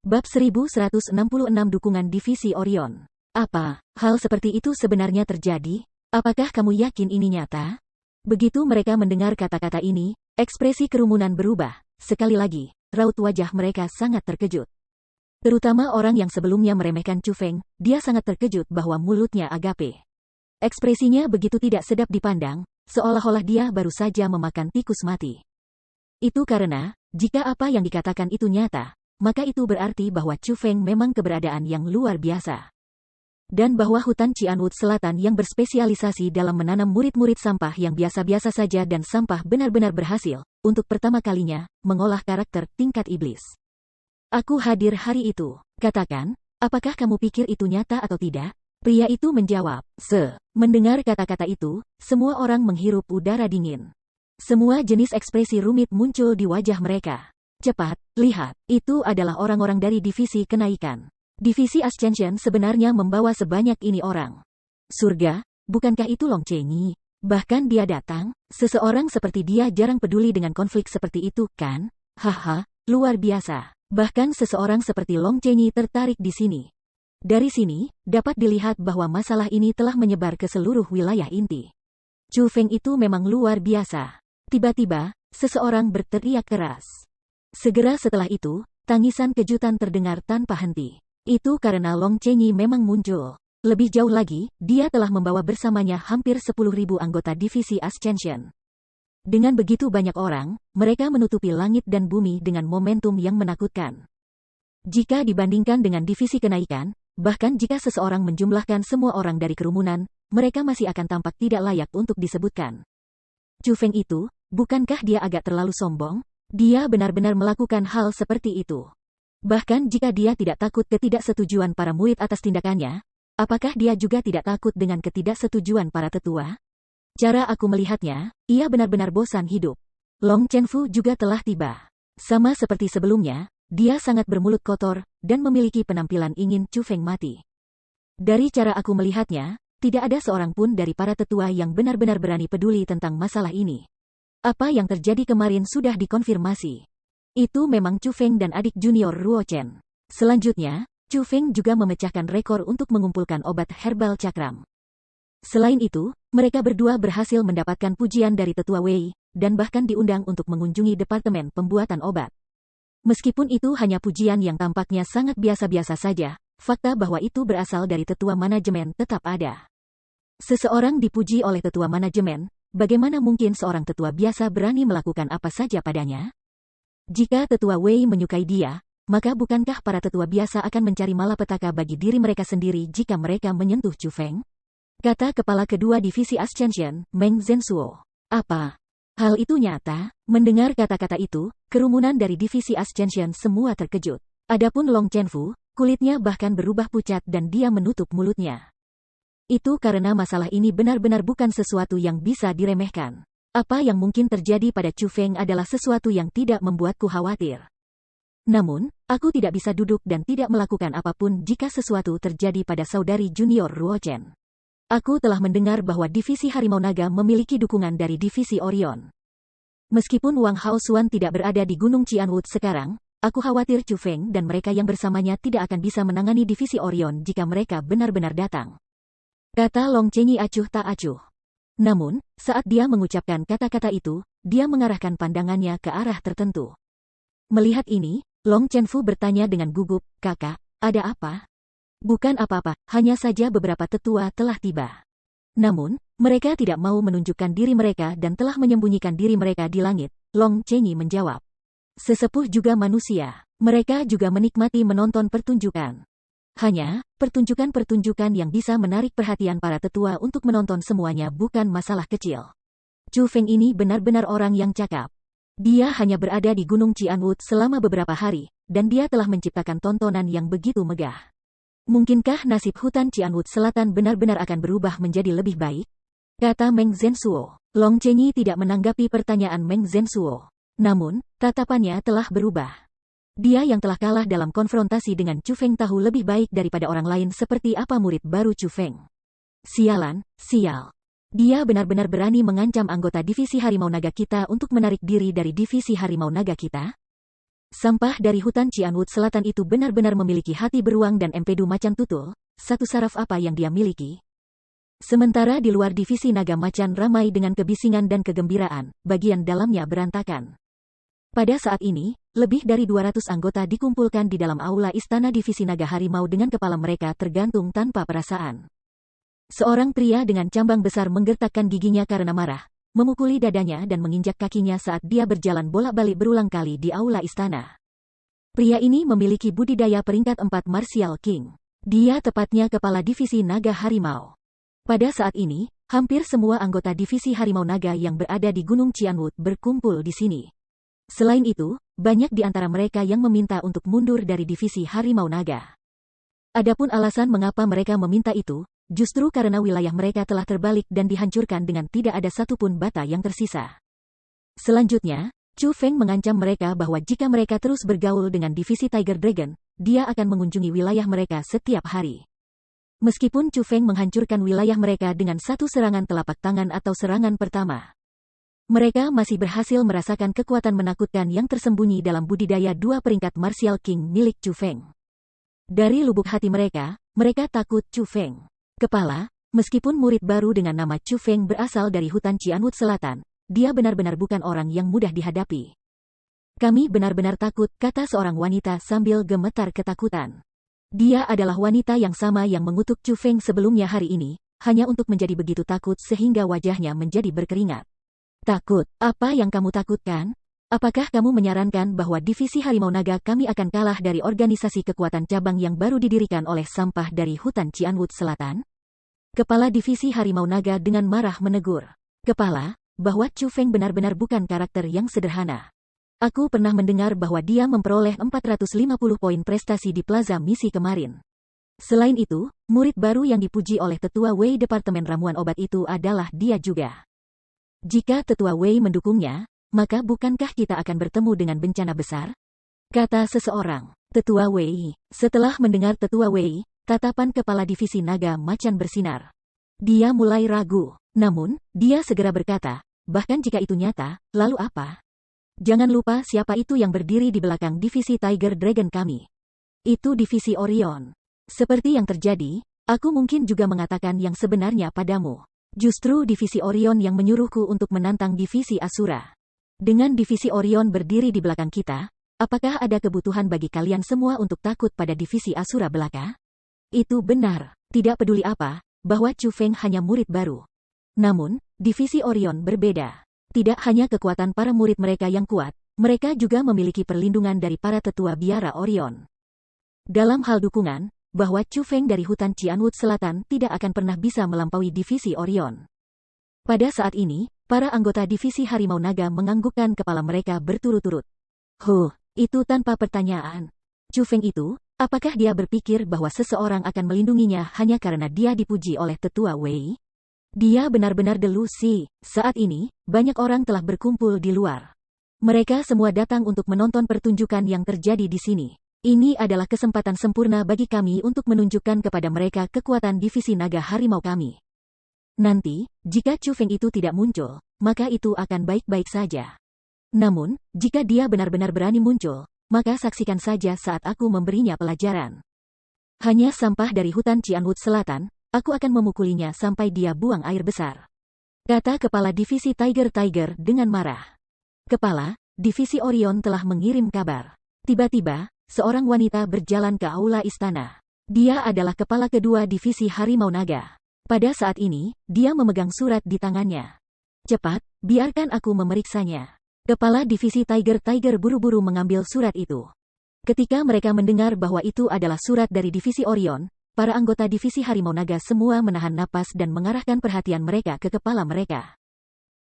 Bab 1166 Dukungan Divisi Orion. Apa hal seperti itu sebenarnya terjadi? Apakah kamu yakin ini nyata? Begitu mereka mendengar kata-kata ini, ekspresi kerumunan berubah. Sekali lagi, raut wajah mereka sangat terkejut. Terutama orang yang sebelumnya meremehkan Chu Feng, dia sangat terkejut bahwa mulutnya agape. Ekspresinya begitu tidak sedap dipandang, seolah-olah dia baru saja memakan tikus mati. Itu karena, jika apa yang dikatakan itu nyata, maka itu berarti bahwa Chu Feng memang keberadaan yang luar biasa. Dan bahwa hutan Cianwood Selatan yang berspesialisasi dalam menanam murid-murid sampah yang biasa-biasa saja dan sampah benar-benar berhasil, untuk pertama kalinya, mengolah karakter tingkat iblis. Aku hadir hari itu. Katakan, apakah kamu pikir itu nyata atau tidak? Pria itu menjawab, mendengar kata-kata itu, semua orang menghirup udara dingin. Semua jenis ekspresi rumit muncul di wajah mereka. Cepat, lihat, itu adalah orang-orang dari divisi kenaikan. Divisi Ascension sebenarnya membawa sebanyak ini orang. Surga, bukankah itu Long Chenyi? Bahkan dia datang, seseorang seperti dia jarang peduli dengan konflik seperti itu, kan? Haha, luar biasa. Bahkan seseorang seperti Long Chenyi tertarik di sini. Dari sini, dapat dilihat bahwa masalah ini telah menyebar ke seluruh wilayah inti. Chu Feng itu memang luar biasa. Tiba-tiba, seseorang berteriak keras. Segera setelah itu, tangisan kejutan terdengar tanpa henti. Itu karena Long Chenyi memang muncul. Lebih jauh lagi, dia telah membawa bersamanya hampir 10.000 anggota divisi Ascension. Dengan begitu banyak orang, mereka menutupi langit dan bumi dengan momentum yang menakutkan. Jika dibandingkan dengan divisi kenaikan, bahkan jika seseorang menjumlahkan semua orang dari kerumunan, mereka masih akan tampak tidak layak untuk disebutkan. Chu Feng itu, bukankah dia agak terlalu sombong? Dia benar-benar melakukan hal seperti itu. Bahkan jika dia tidak takut ketidaksetujuan para murid atas tindakannya, apakah dia juga tidak takut dengan ketidaksetujuan para tetua? Cara aku melihatnya, ia benar-benar bosan hidup. Long Chenfu juga telah tiba. Sama seperti sebelumnya, dia sangat bermulut kotor, dan memiliki penampilan ingin Chu Feng mati. Dari cara aku melihatnya, tidak ada seorang pun dari para tetua yang benar-benar berani peduli tentang masalah ini. Apa yang terjadi kemarin sudah dikonfirmasi. Itu memang Chu Feng dan adik junior Ruo Chen. Selanjutnya, Chu Feng juga memecahkan rekor untuk mengumpulkan obat herbal cakram. Selain itu, mereka berdua berhasil mendapatkan pujian dari tetua Wei, dan bahkan diundang untuk mengunjungi departemen pembuatan obat. Meskipun itu hanya pujian yang tampaknya sangat biasa-biasa saja, fakta bahwa itu berasal dari tetua manajemen tetap ada. Seseorang dipuji oleh tetua manajemen, bagaimana mungkin seorang tetua biasa berani melakukan apa saja padanya? Jika tetua Wei menyukai dia, maka bukankah para tetua biasa akan mencari malapetaka bagi diri mereka sendiri jika mereka menyentuh Chu Feng? Kata kepala kedua divisi Ascension, Meng Zhensuo. Apa? Hal itu nyata? Mendengar kata-kata itu, kerumunan dari divisi Ascension semua terkejut. Adapun Long Chenfu, kulitnya bahkan berubah pucat dan dia menutup mulutnya. Itu karena masalah ini benar-benar bukan sesuatu yang bisa diremehkan. Apa yang mungkin terjadi pada Chu Feng adalah sesuatu yang tidak membuatku khawatir. Namun, aku tidak bisa duduk dan tidak melakukan apapun jika sesuatu terjadi pada saudari junior Ruo Chen. Aku telah mendengar bahwa divisi Harimau Naga memiliki dukungan dari divisi Orion. Meskipun Wang Haosuan tidak berada di Gunung Cianwood sekarang, aku khawatir Chu Feng dan mereka yang bersamanya tidak akan bisa menangani divisi Orion jika mereka benar-benar datang. Kata Long Chenyi acuh tak acuh. Namun, saat dia mengucapkan kata-kata itu, dia mengarahkan pandangannya ke arah tertentu. Melihat ini, Long Chenfu bertanya dengan gugup, "Kakak, ada apa?" "Bukan apa-apa, hanya saja beberapa tetua telah tiba. Namun, mereka tidak mau menunjukkan diri mereka dan telah menyembunyikan diri mereka di langit," Long Chenyi menjawab. "Sesepuh juga manusia. Mereka juga menikmati menonton pertunjukan. Hanya, pertunjukan-pertunjukan yang bisa menarik perhatian para tetua untuk menonton semuanya bukan masalah kecil. Chu Feng ini benar-benar orang yang cakap. Dia hanya berada di Gunung Cianwood selama beberapa hari, dan dia telah menciptakan tontonan yang begitu megah. Mungkinkah nasib hutan Cianwood Selatan benar-benar akan berubah menjadi lebih baik?" Kata Meng Zhensuo. Long Chenyi tidak menanggapi pertanyaan Meng Zhensuo. Namun, tatapannya telah berubah. Dia yang telah kalah dalam konfrontasi dengan Chu Feng tahu lebih baik daripada orang lain seperti apa murid baru Chu Feng. Sialan, sial. Dia benar-benar berani mengancam anggota divisi harimau naga kita untuk menarik diri dari divisi harimau naga kita? Sampah dari hutan Cianwood Selatan itu benar-benar memiliki hati beruang dan empedu macan tutul, satu saraf apa yang dia miliki. Sementara di luar divisi naga macan ramai dengan kebisingan dan kegembiraan, bagian dalamnya berantakan. Pada saat ini, lebih dari 200 anggota dikumpulkan di dalam aula istana divisi naga harimau dengan kepala mereka tergantung tanpa perasaan. Seorang pria dengan cambang besar menggertakkan giginya karena marah, memukuli dadanya dan menginjak kakinya saat dia berjalan bolak-balik berulang kali di aula istana. Pria ini memiliki budidaya peringkat 4 Martial King. Dia tepatnya kepala divisi naga harimau. Pada saat ini, hampir semua anggota divisi harimau naga yang berada di Gunung Cianwood berkumpul di sini. Selain itu, banyak di antara mereka yang meminta untuk mundur dari divisi harimau naga. Adapun alasan mengapa mereka meminta itu, justru karena wilayah mereka telah terbalik dan dihancurkan dengan tidak ada satupun bata yang tersisa. Selanjutnya, Chu Feng mengancam mereka bahwa jika mereka terus bergaul dengan divisi Tiger Dragon, dia akan mengunjungi wilayah mereka setiap hari. Meskipun Chu Feng menghancurkan wilayah mereka dengan satu serangan telapak tangan atau serangan pertama, mereka masih berhasil merasakan kekuatan menakutkan yang tersembunyi dalam budidaya 2 peringkat Martial King milik Chu Feng. Dari lubuk hati mereka takut Chu Feng. Kepala, meskipun murid baru dengan nama Chu Feng berasal dari hutan Cianwood Selatan, dia benar-benar bukan orang yang mudah dihadapi. Kami benar-benar takut, kata seorang wanita sambil gemetar ketakutan. Dia adalah wanita yang sama yang mengutuk Chu Feng sebelumnya hari ini, hanya untuk menjadi begitu takut sehingga wajahnya menjadi berkeringat. Takut? Apa yang kamu takutkan? Apakah kamu menyarankan bahwa divisi harimau naga kami akan kalah dari organisasi kekuatan cabang yang baru didirikan oleh sampah dari hutan Cianwood Selatan? Kepala divisi harimau naga dengan marah menegur. Kepala, bahwa Chu Feng benar-benar bukan karakter yang sederhana. Aku pernah mendengar bahwa dia memperoleh 450 poin prestasi di Plaza Misi kemarin. Selain itu, murid baru yang dipuji oleh Tetua Wei Departemen Ramuan Obat itu adalah dia juga. Jika Tetua Wei mendukungnya, maka bukankah kita akan bertemu dengan bencana besar? Kata seseorang. Tetua Wei. Setelah mendengar Tetua Wei, tatapan kepala divisi naga macan bersinar. Dia mulai ragu. Namun, dia segera berkata, bahkan jika itu nyata, lalu apa? Jangan lupa siapa itu yang berdiri di belakang divisi Tiger Dragon kami. Itu divisi Orion. Seperti yang terjadi, aku mungkin juga mengatakan yang sebenarnya padamu. Justru divisi Orion yang menyuruhku untuk menantang divisi Asura. Dengan divisi Orion berdiri di belakang kita, apakah ada kebutuhan bagi kalian semua untuk takut pada divisi Asura belaka? Itu benar, tidak peduli apa, bahwa Chu Feng hanya murid baru. Namun, divisi Orion berbeda. Tidak hanya kekuatan para murid mereka yang kuat, mereka juga memiliki perlindungan dari para tetua biara Orion. Dalam hal dukungan, bahwa Chu Feng dari hutan Cianwood Selatan tidak akan pernah bisa melampaui divisi Orion. Pada saat ini, para anggota divisi harimau naga menganggukkan kepala mereka berturut-turut. Itu tanpa pertanyaan. Chu Feng itu, apakah dia berpikir bahwa seseorang akan melindunginya hanya karena dia dipuji oleh Tetua Wei? Dia benar-benar delusi. Saat ini, banyak orang telah berkumpul di luar. Mereka semua datang untuk menonton pertunjukan yang terjadi di sini. Ini adalah kesempatan sempurna bagi kami untuk menunjukkan kepada mereka kekuatan divisi naga harimau kami. Nanti, jika Chu Feng itu tidak muncul, maka itu akan baik-baik saja. Namun, jika dia benar-benar berani muncul, maka saksikan saja saat aku memberinya pelajaran. Hanya sampah dari hutan Cianwood Selatan, aku akan memukulinya sampai dia buang air besar. Kata kepala divisi Tiger dengan marah. Kepala, divisi Orion telah mengirim kabar. Tiba-tiba, seorang wanita berjalan ke aula istana. Dia adalah kepala kedua divisi harimau naga. Pada saat ini, dia memegang surat di tangannya. Cepat, biarkan aku memeriksanya. Kepala divisi Tiger buru-buru mengambil surat itu. Ketika mereka mendengar bahwa itu adalah surat dari divisi Orion, para anggota divisi harimau naga semua menahan napas dan mengarahkan perhatian mereka ke kepala mereka.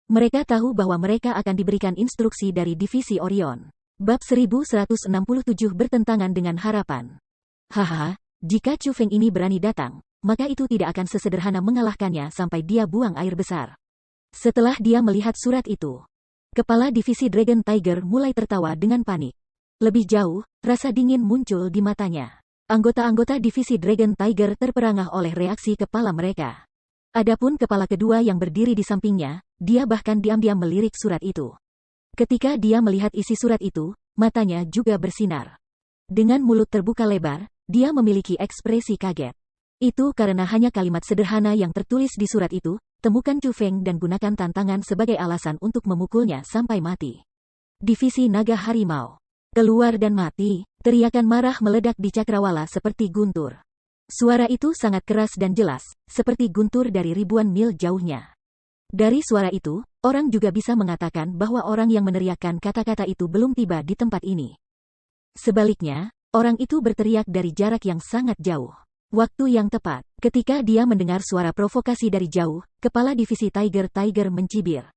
Mereka tahu bahwa mereka akan diberikan instruksi dari divisi Orion. Bab 1167 bertentangan dengan harapan. Haha, jika Chu Feng ini berani datang, maka itu tidak akan sesederhana mengalahkannya sampai dia buang air besar. Setelah dia melihat surat itu, kepala divisi Dragon Tiger mulai tertawa dengan panik. Lebih jauh, rasa dingin muncul di matanya. Anggota-anggota divisi Dragon Tiger terperangah oleh reaksi kepala mereka. Adapun kepala kedua yang berdiri di sampingnya, dia bahkan diam-diam melirik surat itu. Ketika dia melihat isi surat itu, matanya juga bersinar. Dengan mulut terbuka lebar, dia memiliki ekspresi kaget. Itu karena hanya kalimat sederhana yang tertulis di surat itu, temukan Chu Feng dan gunakan tantangan sebagai alasan untuk memukulnya sampai mati. Divisi Naga Harimau. Keluar dan mati, teriakan marah meledak di cakrawala seperti guntur. Suara itu sangat keras dan jelas, seperti guntur dari ribuan mil jauhnya. Dari suara itu, orang juga bisa mengatakan bahwa orang yang meneriakkan kata-kata itu belum tiba di tempat ini. Sebaliknya, orang itu berteriak dari jarak yang sangat jauh. Waktu yang tepat, ketika dia mendengar suara provokasi dari jauh, kepala divisi Tiger mencibir.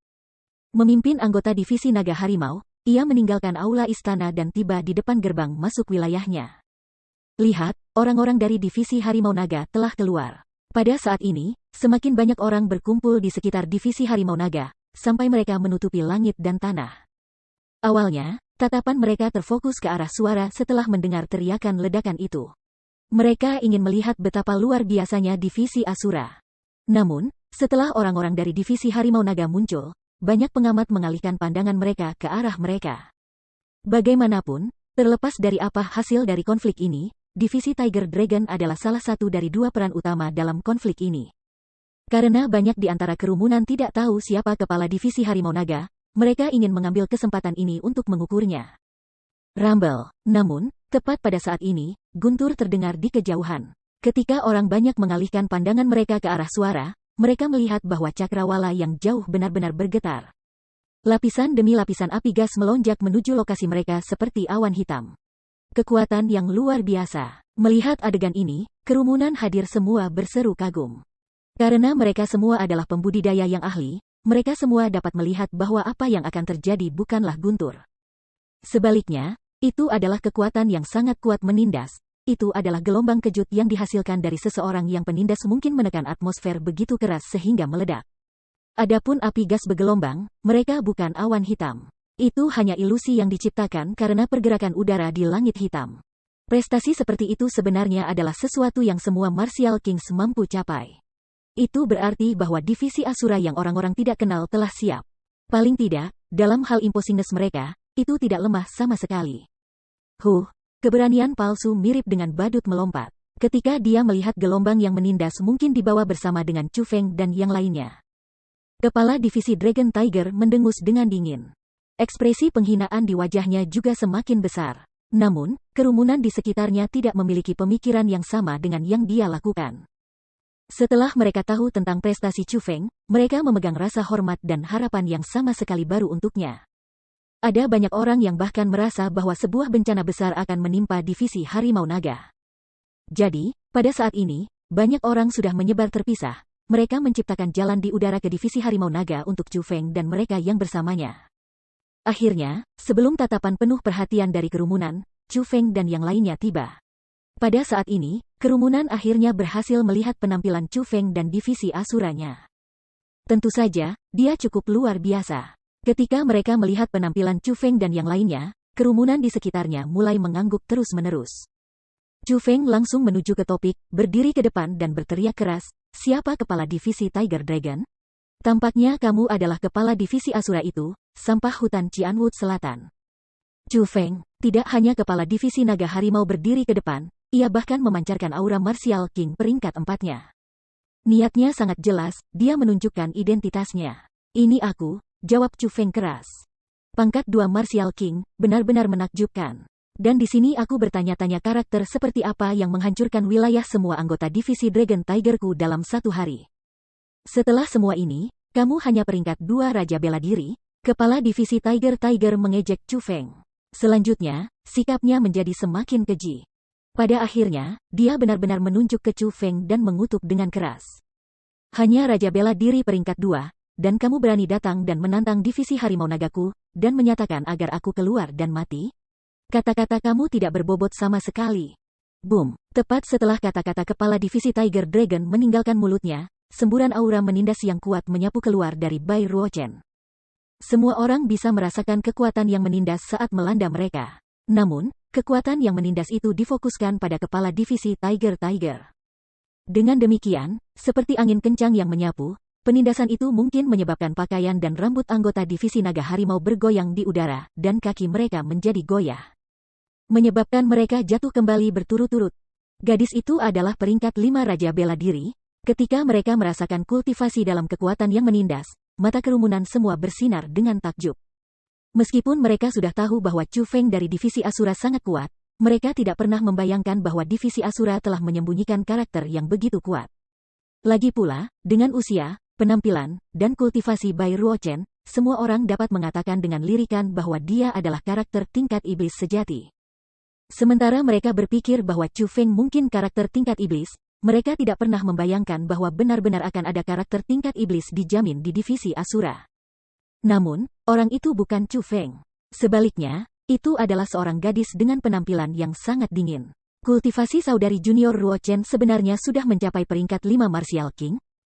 Memimpin anggota divisi Naga Harimau, ia meninggalkan aula istana dan tiba di depan gerbang masuk wilayahnya. Lihat, orang-orang dari divisi Harimau Naga telah keluar. Pada saat ini, semakin banyak orang berkumpul di sekitar divisi Harimau Naga, sampai mereka menutupi langit dan tanah. Awalnya, tatapan mereka terfokus ke arah suara setelah mendengar teriakan ledakan itu. Mereka ingin melihat betapa luar biasanya divisi Asura. Namun, setelah orang-orang dari divisi Harimau Naga muncul, banyak pengamat mengalihkan pandangan mereka ke arah mereka. Bagaimanapun, terlepas dari apa hasil dari konflik ini, divisi Tiger Dragon adalah salah satu dari dua peran utama dalam konflik ini. Karena banyak di antara kerumunan tidak tahu siapa kepala divisi Harimau Naga, mereka ingin mengambil kesempatan ini untuk mengukurnya. Rumble. Namun, tepat pada saat ini, guntur terdengar di kejauhan. Ketika orang banyak mengalihkan pandangan mereka ke arah suara, mereka melihat bahwa cakrawala yang jauh benar-benar bergetar. Lapisan demi lapisan api gas melonjak menuju lokasi mereka seperti awan hitam. Kekuatan yang luar biasa. Melihat adegan ini, kerumunan hadir semua berseru kagum. Karena mereka semua adalah pembudidaya yang ahli, mereka semua dapat melihat bahwa apa yang akan terjadi bukanlah guntur. Sebaliknya, itu adalah kekuatan yang sangat kuat menindas. Itu adalah gelombang kejut yang dihasilkan dari seseorang yang penindas mungkin menekan atmosfer begitu keras sehingga meledak. Adapun api gas bergelombang, mereka bukan awan hitam. Itu hanya ilusi yang diciptakan karena pergerakan udara di langit hitam. Prestasi seperti itu sebenarnya adalah sesuatu yang semua Martial Kings mampu capai. Itu berarti bahwa divisi Asura yang orang-orang tidak kenal telah siap. Paling tidak, dalam hal imposingness mereka, itu tidak lemah sama sekali. Keberanian palsu mirip dengan badut melompat. Ketika dia melihat gelombang yang menindas mungkin dibawa bersama dengan Chu Feng dan yang lainnya. Kepala divisi Dragon Tiger mendengus dengan dingin. Ekspresi penghinaan di wajahnya juga semakin besar. Namun, kerumunan di sekitarnya tidak memiliki pemikiran yang sama dengan yang dia lakukan. Setelah mereka tahu tentang prestasi Chu Feng, mereka memegang rasa hormat dan harapan yang sama sekali baru untuknya. Ada banyak orang yang bahkan merasa bahwa sebuah bencana besar akan menimpa divisi Harimau Naga. Jadi, pada saat ini, banyak orang sudah menyebar terpisah. Mereka menciptakan jalan di udara ke divisi Harimau Naga untuk Chu Feng dan mereka yang bersamanya. Akhirnya, sebelum tatapan penuh perhatian dari kerumunan, Chu Feng dan yang lainnya tiba. Pada saat ini, kerumunan akhirnya berhasil melihat penampilan Chu Feng dan divisi Asuranya. Tentu saja, dia cukup luar biasa. Ketika mereka melihat penampilan Chu Feng dan yang lainnya, kerumunan di sekitarnya mulai mengangguk terus-menerus. Chu Feng langsung menuju ke topik, berdiri ke depan dan berteriak keras, "Siapa kepala divisi Tiger Dragon? Tampaknya kamu adalah kepala divisi Asura itu, sampah hutan Cianwood Selatan." Chu Feng, tidak hanya kepala divisi Naga Harimau berdiri ke depan, ia bahkan memancarkan aura Martial King peringkat 4-nya. Niatnya sangat jelas, dia menunjukkan identitasnya. "Ini aku," jawab Chu Feng keras. "Pangkat 2 Martial King, benar-benar menakjubkan. Dan di sini aku bertanya-tanya karakter seperti apa yang menghancurkan wilayah semua anggota divisi Dragon Tigerku dalam satu hari. Setelah semua ini, kamu hanya peringkat 2 Raja Bela Diri." Kepala divisi Tiger mengejek Chu Feng. Selanjutnya, sikapnya menjadi semakin keji. Pada akhirnya, dia benar-benar menunjuk ke Chu Feng dan mengutuk dengan keras. "Hanya Raja Bela Diri peringkat 2, dan kamu berani datang dan menantang divisi Harimau Nagaku, dan menyatakan agar aku keluar dan mati? Kata-kata kamu tidak berbobot sama sekali." Boom! Tepat setelah kata-kata kepala divisi Tiger Dragon meninggalkan mulutnya, semburan aura menindas yang kuat menyapu keluar dari Bai Ruochen. Semua orang bisa merasakan kekuatan yang menindas saat melanda mereka. Namun, kekuatan yang menindas itu difokuskan pada kepala divisi Tiger. Dengan demikian, seperti angin kencang yang menyapu, penindasan itu mungkin menyebabkan pakaian dan rambut anggota divisi naga harimau bergoyang di udara, dan kaki mereka menjadi goyah, menyebabkan mereka jatuh kembali berturut-turut. Gadis itu adalah peringkat 5 Raja Bela Diri. Ketika mereka merasakan kultivasi dalam kekuatan yang menindas, mata kerumunan semua bersinar dengan takjub. Meskipun mereka sudah tahu bahwa Chu Feng dari divisi Asura sangat kuat, mereka tidak pernah membayangkan bahwa divisi Asura telah menyembunyikan karakter yang begitu kuat. Lagi pula, dengan usia, penampilan, dan kultivasi Bai Ruochen, semua orang dapat mengatakan dengan lirikan bahwa dia adalah karakter tingkat iblis sejati. Sementara mereka berpikir bahwa Chu Feng mungkin karakter tingkat iblis, mereka tidak pernah membayangkan bahwa benar-benar akan ada karakter tingkat iblis dijamin di divisi Asura. Namun, orang itu bukan Chu Feng. Sebaliknya, itu adalah seorang gadis dengan penampilan yang sangat dingin. Kultivasi saudari junior Ruochen sebenarnya sudah mencapai peringkat 5 Martial King.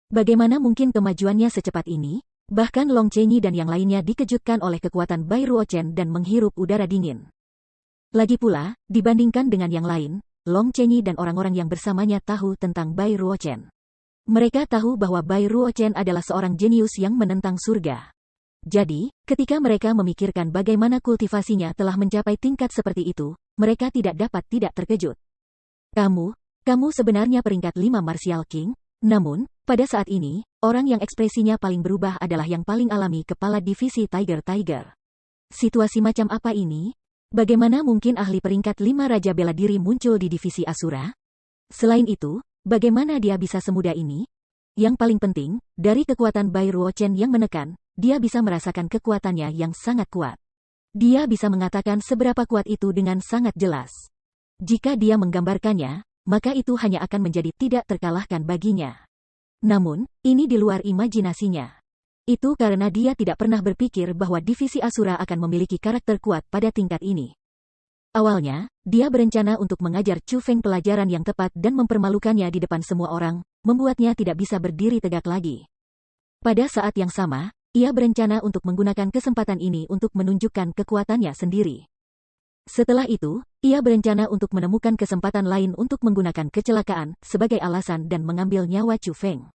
Bagaimana mungkin kemajuannya secepat ini? Bahkan Long Chenyi dan yang lainnya dikejutkan oleh kekuatan Bai Ruochen dan menghirup udara dingin. Lagi pula, dibandingkan dengan yang lain, Long Chenyi dan orang-orang yang bersamanya tahu tentang Bai Ruochen. Mereka tahu bahwa Bai Ruochen adalah seorang jenius yang menentang surga. Jadi, ketika mereka memikirkan bagaimana kultivasinya telah mencapai tingkat seperti itu, mereka tidak dapat tidak terkejut. Kamu sebenarnya peringkat 5 Martial King, namun, pada saat ini, orang yang ekspresinya paling berubah adalah yang paling alami kepala divisi Tiger. Situasi macam apa ini? Bagaimana mungkin ahli peringkat 5 Raja Bela Diri muncul di divisi Asura? Selain itu, bagaimana dia bisa semudah ini? Yang paling penting, dari kekuatan Bai Ruochen yang menekan, dia bisa merasakan kekuatannya yang sangat kuat. Dia bisa mengatakan seberapa kuat itu dengan sangat jelas. Jika dia menggambarkannya, maka itu hanya akan menjadi tidak terkalahkan baginya. Namun, ini di luar imajinasinya. Itu karena dia tidak pernah berpikir bahwa divisi Asura akan memiliki karakter kuat pada tingkat ini. Awalnya, dia berencana untuk mengajar Chu Feng pelajaran yang tepat dan mempermalukannya di depan semua orang, membuatnya tidak bisa berdiri tegak lagi. Pada saat yang sama, ia berencana untuk menggunakan kesempatan ini untuk menunjukkan kekuatannya sendiri. Setelah itu, ia berencana untuk menemukan kesempatan lain untuk menggunakan kecelakaan sebagai alasan dan mengambil nyawa Chu Feng.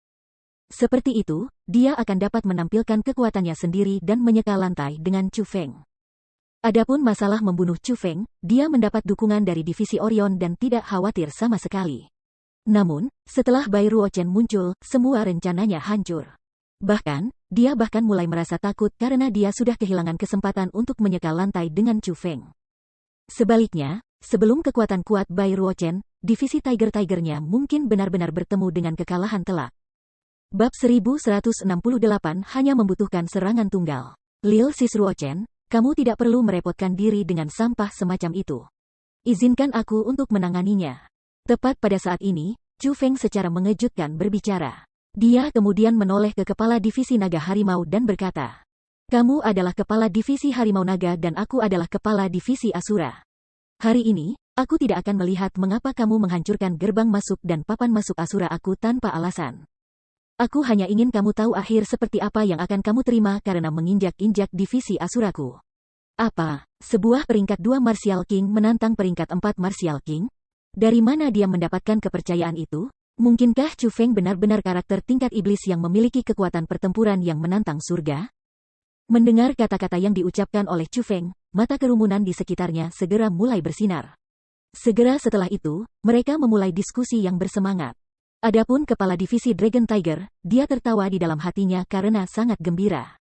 Seperti itu, dia akan dapat menampilkan kekuatannya sendiri dan menyeka lantai dengan Chu Feng. Adapun masalah membunuh Chu Feng, dia mendapat dukungan dari divisi Orion dan tidak khawatir sama sekali. Namun, setelah Bai Ruochen muncul, semua rencananya hancur. Bahkan, dia mulai merasa takut karena dia sudah kehilangan kesempatan untuk menyeka lantai dengan Chu Feng. Sebaliknya, sebelum kekuatan kuat Bai Ruochen, divisi Tiger-nya mungkin benar-benar bertemu dengan kekalahan telak. Bab 1168 hanya membutuhkan serangan tunggal. Lil Sis Ruochen, kamu tidak perlu merepotkan diri dengan sampah semacam itu. Izinkan aku untuk menanganinya. Tepat pada saat ini, Chu Feng secara mengejutkan berbicara. Dia kemudian menoleh ke kepala divisi naga harimau dan berkata, "Kamu adalah kepala divisi harimau naga dan aku adalah kepala divisi Asura. Hari ini, aku tidak akan melihat mengapa kamu menghancurkan gerbang masuk dan papan masuk Asura aku tanpa alasan. Aku hanya ingin kamu tahu akhir seperti apa yang akan kamu terima karena menginjak-injak divisi Asuraku. Apa? Sebuah peringkat 2 Martial King menantang peringkat 4 Martial King? Dari mana dia mendapatkan kepercayaan itu? Mungkinkah Chu Feng benar-benar karakter tingkat iblis yang memiliki kekuatan pertempuran yang menantang surga?" Mendengar kata-kata yang diucapkan oleh Chu Feng, mata kerumunan di sekitarnya segera mulai bersinar. Segera setelah itu, mereka memulai diskusi yang bersemangat. Adapun kepala divisi Dragon Tiger, dia tertawa di dalam hatinya karena sangat gembira.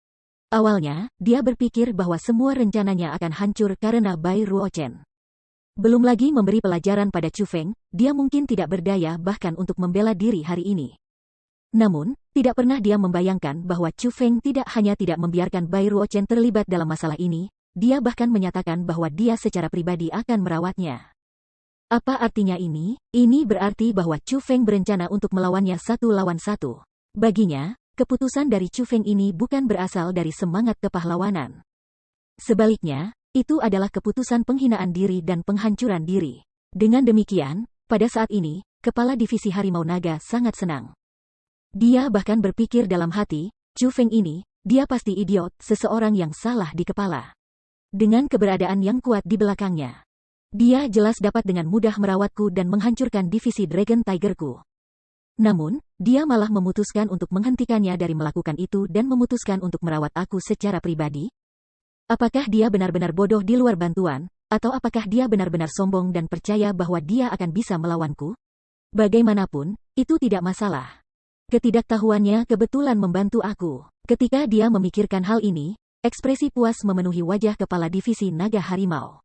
Awalnya, dia berpikir bahwa semua rencananya akan hancur karena Bai Ruochen. Belum lagi memberi pelajaran pada Chu Feng, dia mungkin tidak berdaya bahkan untuk membela diri hari ini. Namun, tidak pernah dia membayangkan bahwa Chu Feng tidak hanya tidak membiarkan Bai Ruochen terlibat dalam masalah ini, dia bahkan menyatakan bahwa dia secara pribadi akan merawatnya. Apa artinya ini? Ini berarti bahwa Chu Feng berencana untuk melawannya 1 lawan 1. Baginya, keputusan dari Chu Feng ini bukan berasal dari semangat kepahlawanan. Sebaliknya, itu adalah keputusan penghinaan diri dan penghancuran diri. Dengan demikian, pada saat ini, kepala divisi Harimau Naga sangat senang. Dia bahkan berpikir dalam hati, Chu Feng ini, dia pasti idiot, seseorang yang salah di kepala. Dengan keberadaan yang kuat di belakangnya, dia jelas dapat dengan mudah merawatku dan menghancurkan divisi Dragon Tigerku. Namun, dia malah memutuskan untuk menghentikannya dari melakukan itu dan memutuskan untuk merawat aku secara pribadi. Apakah dia benar-benar bodoh di luar bantuan, atau apakah dia benar-benar sombong dan percaya bahwa dia akan bisa melawanku? Bagaimanapun, itu tidak masalah. Ketidaktahuannya kebetulan membantu aku. Ketika dia memikirkan hal ini, ekspresi puas memenuhi wajah kepala divisi naga harimau.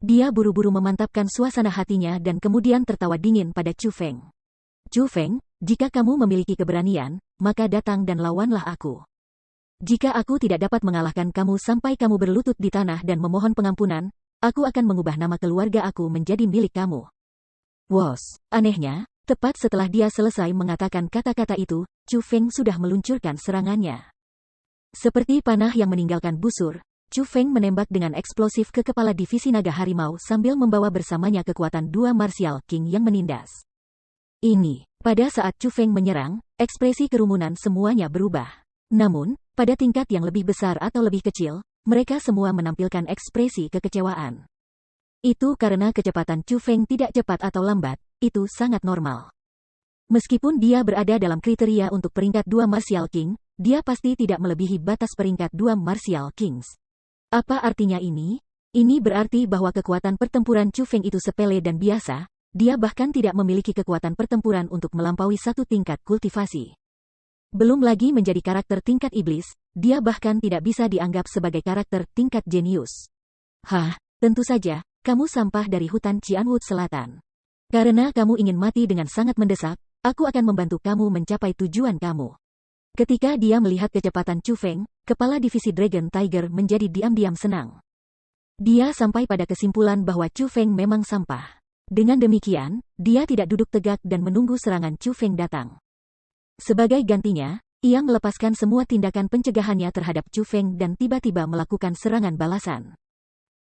Dia buru-buru memantapkan suasana hatinya dan kemudian tertawa dingin pada Chu Feng. Chu Feng, jika kamu memiliki keberanian, maka datang dan lawanlah aku. Jika aku tidak dapat mengalahkan kamu sampai kamu berlutut di tanah dan memohon pengampunan, aku akan mengubah nama keluarga aku menjadi milik kamu. Wos, anehnya, tepat setelah dia selesai mengatakan kata-kata itu, Chu Feng sudah meluncurkan serangannya. Seperti panah yang meninggalkan busur, Chu Feng menembak dengan eksplosif ke kepala divisi naga harimau sambil membawa bersamanya kekuatan dua Martial King yang menindas. Pada saat Chu Feng menyerang, ekspresi kerumunan semuanya berubah. Namun, pada tingkat yang lebih besar atau lebih kecil, mereka semua menampilkan ekspresi kekecewaan. Itu karena kecepatan Chu Feng tidak cepat atau lambat, itu sangat normal. Meskipun dia berada dalam kriteria untuk peringkat 2 Martial King, dia pasti tidak melebihi batas peringkat 2 Martial Kings. Apa artinya ini? Ini berarti bahwa kekuatan pertempuran Chu Feng itu sepele dan biasa, dia bahkan tidak memiliki kekuatan pertempuran untuk melampaui satu tingkat kultivasi. Belum lagi menjadi karakter tingkat iblis, dia bahkan tidak bisa dianggap sebagai karakter tingkat jenius. Tentu saja, kamu sampah dari hutan Cianwood Selatan. Karena kamu ingin mati dengan sangat mendesak, aku akan membantu kamu mencapai tujuan kamu. Ketika dia melihat kecepatan Chu Feng, kepala divisi Dragon Tiger menjadi diam-diam senang. Dia sampai pada kesimpulan bahwa Chu Feng memang sampah. Dengan demikian, dia tidak duduk tegak dan menunggu serangan Chu Feng datang. Sebagai gantinya, ia melepaskan semua tindakan pencegahannya terhadap Chu Feng dan tiba-tiba melakukan serangan balasan.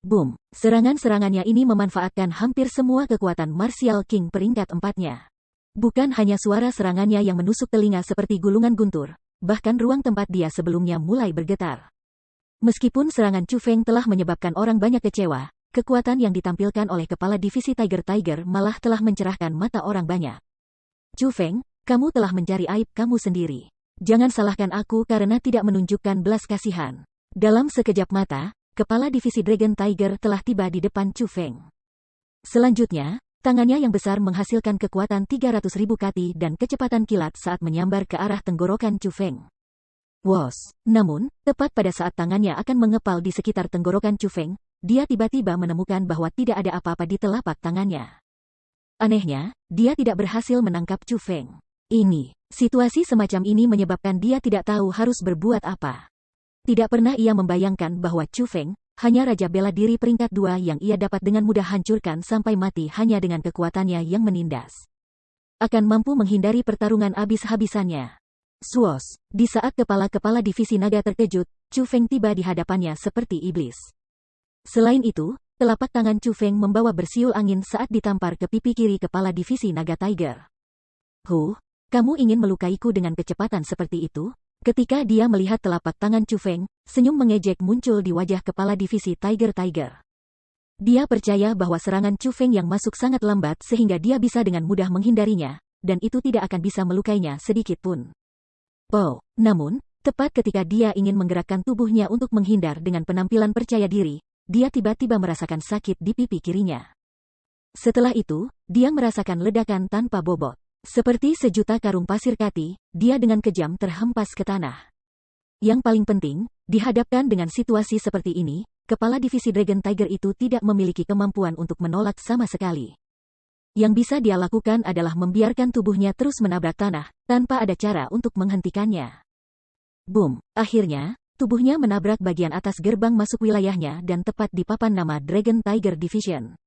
Boom! Serangan-serangannya ini memanfaatkan hampir semua kekuatan Martial King peringkat 4-nya. Bukan hanya suara serangannya yang menusuk telinga seperti gulungan guntur, bahkan ruang tempat dia sebelumnya mulai bergetar. Meskipun serangan Chu Feng telah menyebabkan orang banyak kecewa, kekuatan yang ditampilkan oleh kepala divisi Tiger malah telah mencerahkan mata orang banyak. Chu Feng, kamu telah mencari aib kamu sendiri. Jangan salahkan aku karena tidak menunjukkan belas kasihan. Dalam sekejap mata, kepala divisi Dragon Tiger telah tiba di depan Chu Feng. Selanjutnya, tangannya yang besar menghasilkan kekuatan 300.000 kati dan kecepatan kilat saat menyambar ke arah tenggorokan Chu Feng. Wos! Namun, tepat pada saat tangannya akan mengepal di sekitar tenggorokan Chu Feng, dia tiba-tiba menemukan bahwa tidak ada apa-apa di telapak tangannya. Anehnya, dia tidak berhasil menangkap Chu Feng. Situasi semacam ini menyebabkan dia tidak tahu harus berbuat apa. Tidak pernah ia membayangkan bahwa Chu Feng, hanya raja bela diri peringkat 2 yang ia dapat dengan mudah hancurkan sampai mati hanya dengan kekuatannya yang menindas. Akan mampu menghindari pertarungan habis-habisannya. Swos! Di saat kepala-kepala divisi naga terkejut, Chu Feng tiba di hadapannya seperti iblis. Selain itu, telapak tangan Chu Feng membawa bersiul angin saat ditampar ke pipi kiri kepala divisi naga Tiger. Kamu ingin melukaiku dengan kecepatan seperti itu? Ketika dia melihat telapak tangan Chu Feng, senyum mengejek muncul di wajah kepala divisi Tiger. Dia percaya bahwa serangan Chu Feng yang masuk sangat lambat sehingga dia bisa dengan mudah menghindarinya, dan itu tidak akan bisa melukainya sedikit pun. Namun, tepat ketika dia ingin menggerakkan tubuhnya untuk menghindar dengan penampilan percaya diri, dia tiba-tiba merasakan sakit di pipi kirinya. Setelah itu, dia merasakan ledakan tanpa bobot. Seperti sejuta karung pasir kati, dia dengan kejam terhempas ke tanah. Yang paling penting, dihadapkan dengan situasi seperti ini, kepala divisi Dragon Tiger itu tidak memiliki kemampuan untuk menolak sama sekali. Yang bisa dia lakukan adalah membiarkan tubuhnya terus menabrak tanah, tanpa ada cara untuk menghentikannya. Boom! Akhirnya, tubuhnya menabrak bagian atas gerbang masuk wilayahnya dan tepat di papan nama Dragon Tiger Division.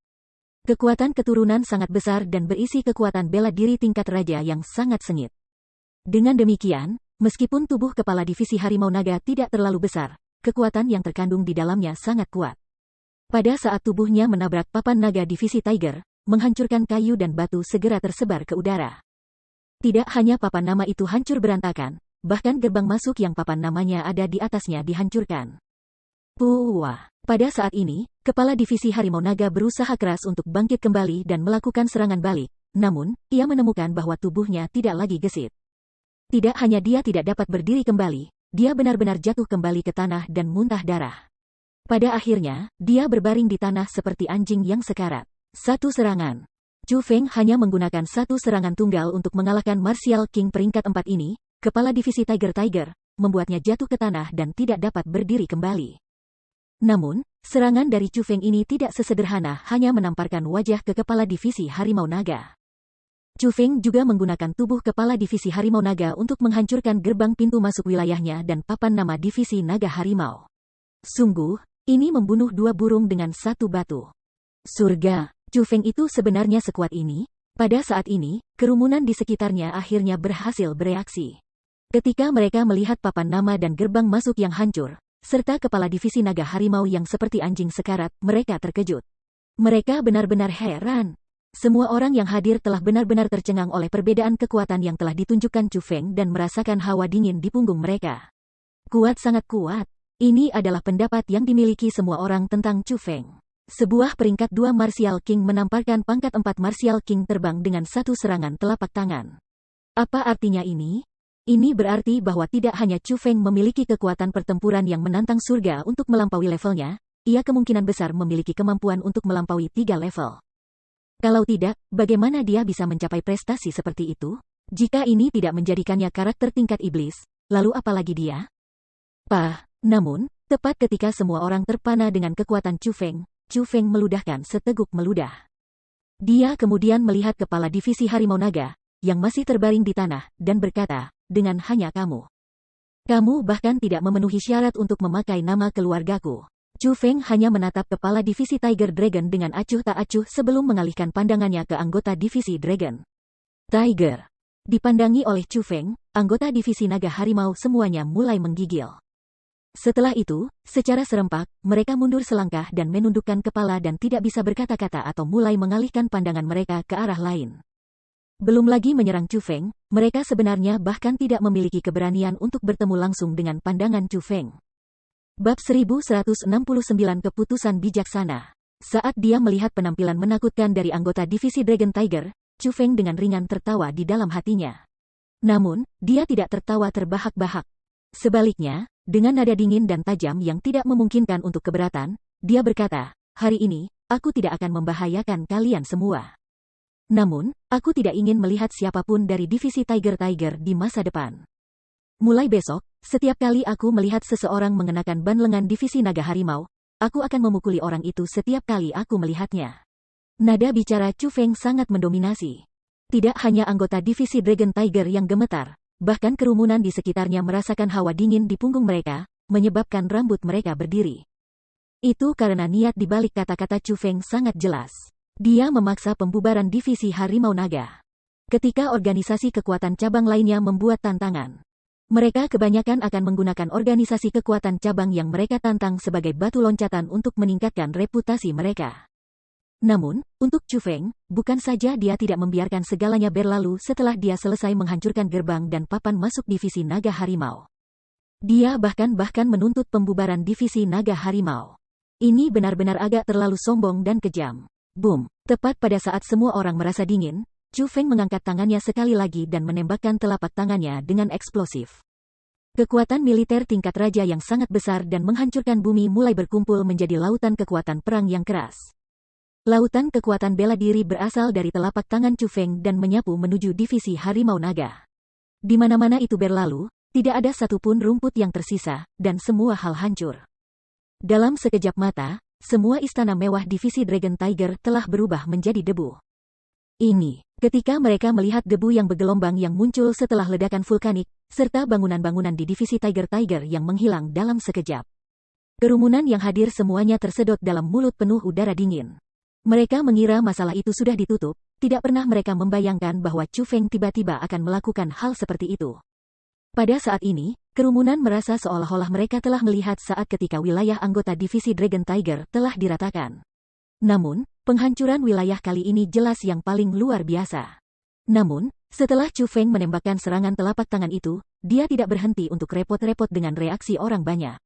Kekuatan keturunan sangat besar dan berisi kekuatan bela diri tingkat raja yang sangat sengit. Dengan demikian, meskipun tubuh kepala divisi harimau naga tidak terlalu besar, kekuatan yang terkandung di dalamnya sangat kuat. Pada saat tubuhnya menabrak papan naga divisi Tiger, menghancurkan kayu dan batu segera tersebar ke udara. Tidak hanya papan nama itu hancur berantakan, bahkan gerbang masuk yang papan namanya ada di atasnya dihancurkan. Pada saat ini, kepala divisi harimau naga berusaha keras untuk bangkit kembali dan melakukan serangan balik, namun, ia menemukan bahwa tubuhnya tidak lagi gesit. Tidak hanya dia tidak dapat berdiri kembali, dia benar-benar jatuh kembali ke tanah dan muntah darah. Pada akhirnya, dia berbaring di tanah seperti anjing yang sekarat. Satu serangan. Chu Feng hanya menggunakan satu serangan tunggal untuk mengalahkan Martial King peringkat 4 ini, kepala divisi Tiger, membuatnya jatuh ke tanah dan tidak dapat berdiri kembali. Namun, serangan dari Chu Feng ini tidak sesederhana hanya menamparkan wajah ke kepala divisi Harimau Naga. Chu Feng juga menggunakan tubuh kepala divisi Harimau Naga untuk menghancurkan gerbang pintu masuk wilayahnya dan papan nama divisi Naga Harimau. Sungguh, ini membunuh dua burung dengan satu batu. Surga, Chu Feng itu sebenarnya sekuat ini? Pada saat ini, kerumunan di sekitarnya akhirnya berhasil bereaksi. Ketika mereka melihat papan nama dan gerbang masuk yang hancur, serta kepala divisi Naga Harimau yang seperti anjing sekarat, mereka terkejut. Mereka benar-benar heran. Semua orang yang hadir telah benar-benar tercengang oleh perbedaan kekuatan yang telah ditunjukkan Chu Feng dan merasakan hawa dingin di punggung mereka. Kuat, sangat kuat. Ini adalah pendapat yang dimiliki semua orang tentang Chu Feng. Sebuah peringkat 2 Martial King menamparkan pangkat 4 Martial King terbang dengan satu serangan telapak tangan. Apa artinya ini? Ini berarti bahwa tidak hanya Chu Feng memiliki kekuatan pertempuran yang menantang surga untuk melampaui levelnya, ia kemungkinan besar memiliki kemampuan untuk melampaui 3 level. Kalau tidak, bagaimana dia bisa mencapai prestasi seperti itu? Jika ini tidak menjadikannya karakter tingkat iblis, lalu apalagi dia? Namun, tepat ketika semua orang terpana dengan kekuatan Chu Feng meludahkan seteguk meludah. Dia kemudian melihat kepala divisi Harimau Naga, yang masih terbaring di tanah, dan berkata, dengan hanya kamu. Kamu bahkan tidak memenuhi syarat untuk memakai nama keluargaku. Chu Feng hanya menatap kepala divisi Tiger Dragon dengan acuh tak acuh sebelum mengalihkan pandangannya ke anggota divisi Dragon Tiger. Dipandangi oleh Chu Feng, anggota divisi Naga Harimau semuanya mulai menggigil. Setelah itu, secara serempak, mereka mundur selangkah dan menundukkan kepala dan tidak bisa berkata-kata atau mulai mengalihkan pandangan mereka ke arah lain. Belum lagi menyerang Chu Feng, mereka sebenarnya bahkan tidak memiliki keberanian untuk bertemu langsung dengan pandangan Chu Feng. Bab 1169 Keputusan Bijaksana. Saat dia melihat penampilan menakutkan dari anggota divisi Dragon Tiger, Chu Feng dengan ringan tertawa di dalam hatinya. Namun, dia tidak tertawa terbahak-bahak. Sebaliknya, dengan nada dingin dan tajam yang tidak memungkinkan untuk keberatan, dia berkata, "Hari ini, aku tidak akan membahayakan kalian semua. Namun, aku tidak ingin melihat siapapun dari divisi Tiger di masa depan. Mulai besok, setiap kali aku melihat seseorang mengenakan ban lengan divisi Naga Harimau, aku akan memukuli orang itu setiap kali aku melihatnya." Nada bicara Chu Feng sangat mendominasi. Tidak hanya anggota divisi Dragon Tiger yang gemetar, bahkan kerumunan di sekitarnya merasakan hawa dingin di punggung mereka, menyebabkan rambut mereka berdiri. Itu karena niat di balik kata-kata Chu Feng sangat jelas. Dia memaksa pembubaran divisi Harimau Naga. Ketika organisasi kekuatan cabang lainnya membuat tantangan, mereka kebanyakan akan menggunakan organisasi kekuatan cabang yang mereka tantang sebagai batu loncatan untuk meningkatkan reputasi mereka. Namun, untuk Chu Feng, bukan saja dia tidak membiarkan segalanya berlalu setelah dia selesai menghancurkan gerbang dan papan masuk divisi Naga Harimau. Dia bahkan menuntut pembubaran divisi Naga Harimau. Ini benar-benar agak terlalu sombong dan kejam. Boom! Tepat pada saat semua orang merasa dingin, Chu Feng mengangkat tangannya sekali lagi dan menembakkan telapak tangannya dengan eksplosif. Kekuatan militer tingkat raja yang sangat besar dan menghancurkan bumi mulai berkumpul menjadi lautan kekuatan perang yang keras. Lautan kekuatan bela diri berasal dari telapak tangan Chu Feng dan menyapu menuju divisi Harimau Naga. Di mana-mana itu berlalu, tidak ada satupun rumput yang tersisa, dan semua hal hancur. Dalam sekejap mata, semua istana mewah divisi Dragon Tiger telah berubah menjadi debu. Ini, ketika mereka melihat debu yang bergelombang yang muncul setelah ledakan vulkanik, serta bangunan-bangunan di divisi Tiger yang menghilang dalam sekejap. Kerumunan yang hadir semuanya tersedot dalam mulut penuh udara dingin. Mereka mengira masalah itu sudah ditutup, tidak pernah mereka membayangkan bahwa Chu Feng tiba-tiba akan melakukan hal seperti itu. Pada saat ini, kerumunan merasa seolah-olah mereka telah melihat saat ketika wilayah anggota divisi Dragon Tiger telah diratakan. Namun, penghancuran wilayah kali ini jelas yang paling luar biasa. Namun, setelah Chu Feng menembakkan serangan telapak tangan itu, dia tidak berhenti untuk repot-repot dengan reaksi orang banyak.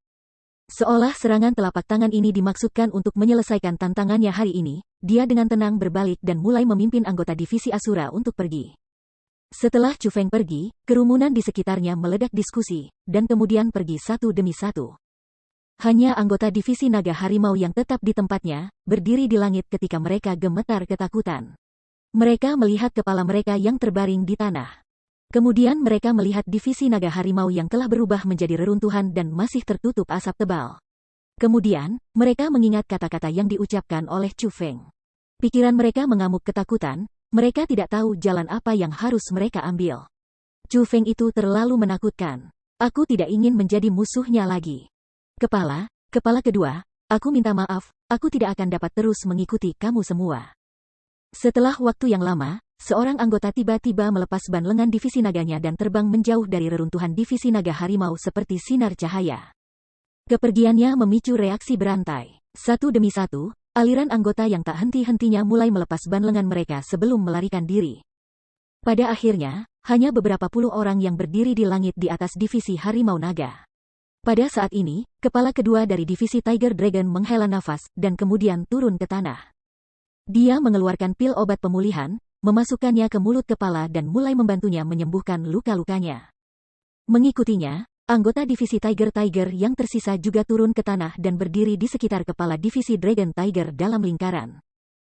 Seolah serangan telapak tangan ini dimaksudkan untuk menyelesaikan tantangannya hari ini, dia dengan tenang berbalik dan mulai memimpin anggota divisi Asura untuk pergi. Setelah Chu Feng pergi, kerumunan di sekitarnya meledak diskusi, dan kemudian pergi satu demi satu. Hanya anggota divisi naga harimau yang tetap di tempatnya, berdiri di langit ketika mereka gemetar ketakutan. Mereka melihat kepala mereka yang terbaring di tanah. Kemudian mereka melihat divisi naga harimau yang telah berubah menjadi reruntuhan dan masih tertutup asap tebal. Kemudian, mereka mengingat kata-kata yang diucapkan oleh Chu Feng. Pikiran mereka mengamuk ketakutan, mereka tidak tahu jalan apa yang harus mereka ambil. Chu Feng itu terlalu menakutkan. Aku tidak ingin menjadi musuhnya lagi. Kepala kedua, aku minta maaf, aku tidak akan dapat terus mengikuti kamu semua. Setelah waktu yang lama, seorang anggota tiba-tiba melepas ban lengan divisi naganya dan terbang menjauh dari reruntuhan divisi naga harimau seperti sinar cahaya. Kepergiannya memicu reaksi berantai. Satu demi satu, aliran anggota yang tak henti-hentinya mulai melepas ban lengan mereka sebelum melarikan diri. Pada akhirnya, hanya beberapa puluh orang yang berdiri di langit di atas divisi harimau naga. Pada saat ini, kepala kedua dari divisi Tiger Dragon menghela nafas dan kemudian turun ke tanah. Dia mengeluarkan pil obat pemulihan, memasukkannya ke mulut kepala dan mulai membantunya menyembuhkan luka-lukanya. Mengikutinya, anggota divisi Tiger yang tersisa juga turun ke tanah dan berdiri di sekitar kepala divisi Dragon Tiger dalam lingkaran.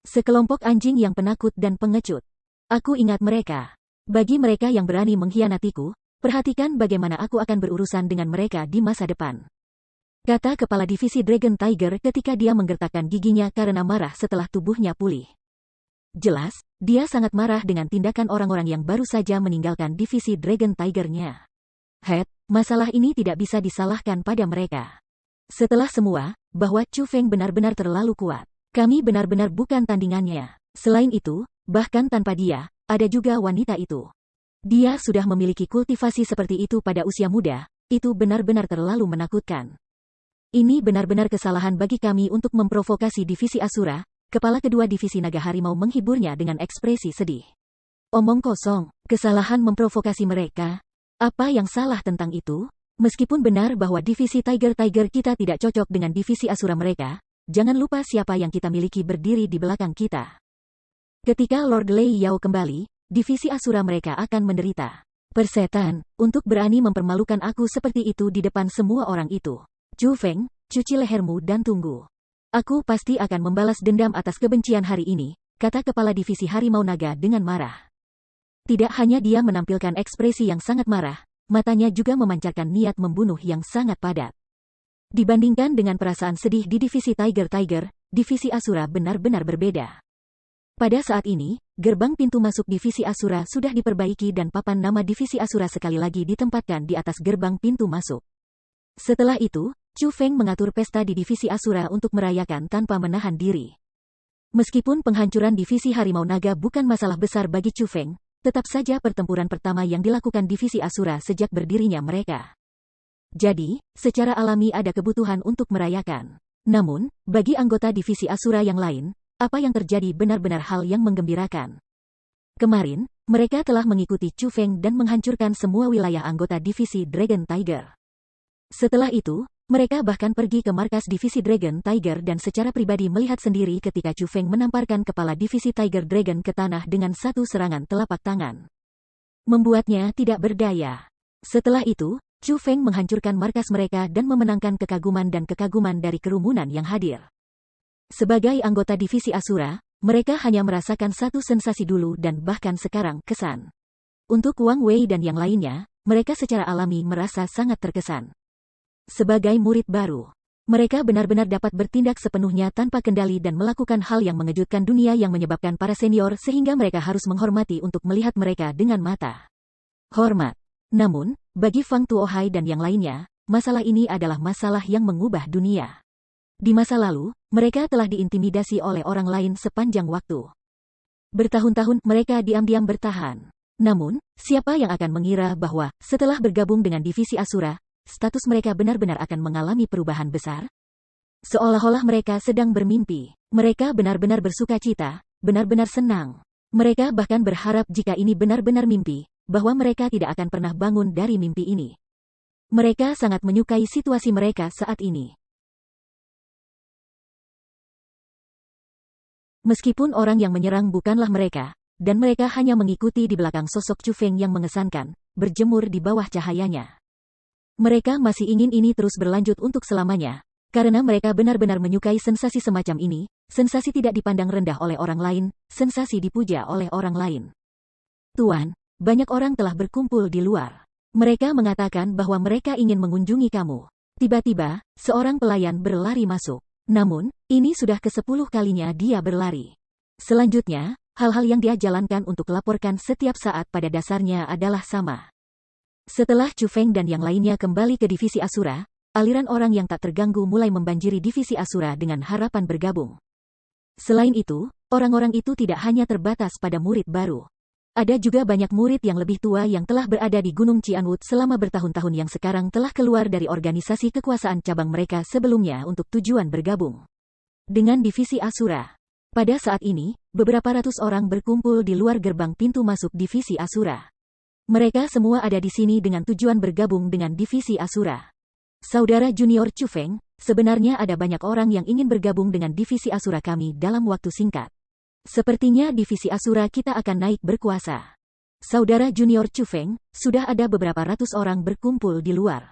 Sekelompok anjing yang penakut dan pengecut. Aku ingat mereka. Bagi mereka yang berani mengkhianatiku, perhatikan bagaimana aku akan berurusan dengan mereka di masa depan. Kata kepala divisi Dragon Tiger ketika dia menggertakkan giginya karena marah setelah tubuhnya pulih. Jelas, dia sangat marah dengan tindakan orang-orang yang baru saja meninggalkan divisi Dragon Tiger-nya. Masalah ini tidak bisa disalahkan pada mereka. Setelah semua, bahwa Chu Feng benar-benar terlalu kuat. Kami benar-benar bukan tandingannya. Selain itu, bahkan tanpa dia, ada juga wanita itu. Dia sudah memiliki kultivasi seperti itu pada usia muda, itu benar-benar terlalu menakutkan. Ini benar-benar kesalahan bagi kami untuk memprovokasi divisi Asura. Kepala kedua divisi naga harimau menghiburnya dengan ekspresi sedih. Omong kosong, kesalahan memprovokasi mereka. Apa yang salah tentang itu? Meskipun benar bahwa divisi Tiger kita tidak cocok dengan divisi Asura mereka, jangan lupa siapa yang kita miliki berdiri di belakang kita. Ketika Lord Lei Yao kembali, divisi Asura mereka akan menderita. Persetan, untuk berani mempermalukan aku seperti itu di depan semua orang itu. Chu Feng, cuci lehermu dan tunggu. Aku pasti akan membalas dendam atas kebencian hari ini, kata kepala divisi harimau naga dengan marah. Tidak hanya dia menampilkan ekspresi yang sangat marah, matanya juga memancarkan niat membunuh yang sangat padat. Dibandingkan dengan perasaan sedih di divisi Tiger, divisi Asura benar-benar berbeda. Pada saat ini, gerbang pintu masuk divisi Asura sudah diperbaiki dan papan nama divisi Asura sekali lagi ditempatkan di atas gerbang pintu masuk. Setelah itu, Chu Feng mengatur pesta di divisi Asura untuk merayakan tanpa menahan diri. Meskipun penghancuran divisi Harimau Naga bukan masalah besar bagi Chu Feng, tetap saja pertempuran pertama yang dilakukan divisi Asura sejak berdirinya mereka. Jadi, secara alami ada kebutuhan untuk merayakan. Namun, bagi anggota divisi Asura yang lain, apa yang terjadi benar-benar hal yang menggembirakan. Kemarin, mereka telah mengikuti Chu Feng dan menghancurkan semua wilayah anggota divisi Dragon Tiger. Setelah itu, mereka bahkan pergi ke markas divisi Dragon Tiger dan secara pribadi melihat sendiri ketika Chu Feng menamparkan kepala divisi Tiger Dragon ke tanah dengan satu serangan telapak tangan. Membuatnya tidak berdaya. Setelah itu, Chu Feng menghancurkan markas mereka dan memenangkan kekaguman dari kerumunan yang hadir. Sebagai anggota divisi Asura, mereka hanya merasakan satu sensasi dulu dan bahkan sekarang kesan. Untuk Wang Wei dan yang lainnya, mereka secara alami merasa sangat terkesan. Sebagai murid baru, mereka benar-benar dapat bertindak sepenuhnya tanpa kendali dan melakukan hal yang mengejutkan dunia yang menyebabkan para senior sehingga mereka harus menghormati untuk melihat mereka dengan mata hormat. Namun, bagi Fang Tuohai dan yang lainnya, masalah ini adalah masalah yang mengubah dunia. Di masa lalu, mereka telah diintimidasi oleh orang lain sepanjang waktu. Bertahun-tahun mereka diam-diam bertahan. Namun, siapa yang akan mengira bahwa, setelah bergabung dengan divisi Asura, status mereka benar-benar akan mengalami perubahan besar? Seolah-olah mereka sedang bermimpi. Mereka benar-benar bersuka cita, benar-benar senang. Mereka bahkan berharap jika ini benar-benar mimpi, bahwa mereka tidak akan pernah bangun dari mimpi ini. Mereka sangat menyukai situasi mereka saat ini. Meskipun orang yang menyerang bukanlah mereka, dan mereka hanya mengikuti di belakang sosok Chu Feng yang mengesankan, berjemur di bawah cahayanya. Mereka masih ingin ini terus berlanjut untuk selamanya, karena mereka benar-benar menyukai sensasi semacam ini, sensasi tidak dipandang rendah oleh orang lain, sensasi dipuja oleh orang lain. Tuan, banyak orang telah berkumpul di luar. Mereka mengatakan bahwa mereka ingin mengunjungi kamu. Tiba-tiba, seorang pelayan berlari masuk. Namun, ini sudah ke-10 kalinya dia berlari. Selanjutnya, hal-hal yang dia jalankan untuk laporkan setiap saat pada dasarnya adalah sama. Setelah Chu Feng dan yang lainnya kembali ke divisi Asura, aliran orang yang tak terganggu mulai membanjiri divisi Asura dengan harapan bergabung. Selain itu, orang-orang itu tidak hanya terbatas pada murid baru. Ada juga banyak murid yang lebih tua yang telah berada di Gunung Cianwood selama bertahun-tahun yang sekarang telah keluar dari organisasi kekuasaan cabang mereka sebelumnya untuk tujuan bergabung dengan divisi Asura. Pada saat ini, beberapa ratus orang berkumpul di luar gerbang pintu masuk divisi Asura. Mereka semua ada di sini dengan tujuan bergabung dengan divisi Asura. Saudara junior Chu Feng, sebenarnya ada banyak orang yang ingin bergabung dengan divisi Asura kami dalam waktu singkat. Sepertinya divisi Asura kita akan naik berkuasa. Saudara junior Chu Feng, sudah ada beberapa ratus orang berkumpul di luar.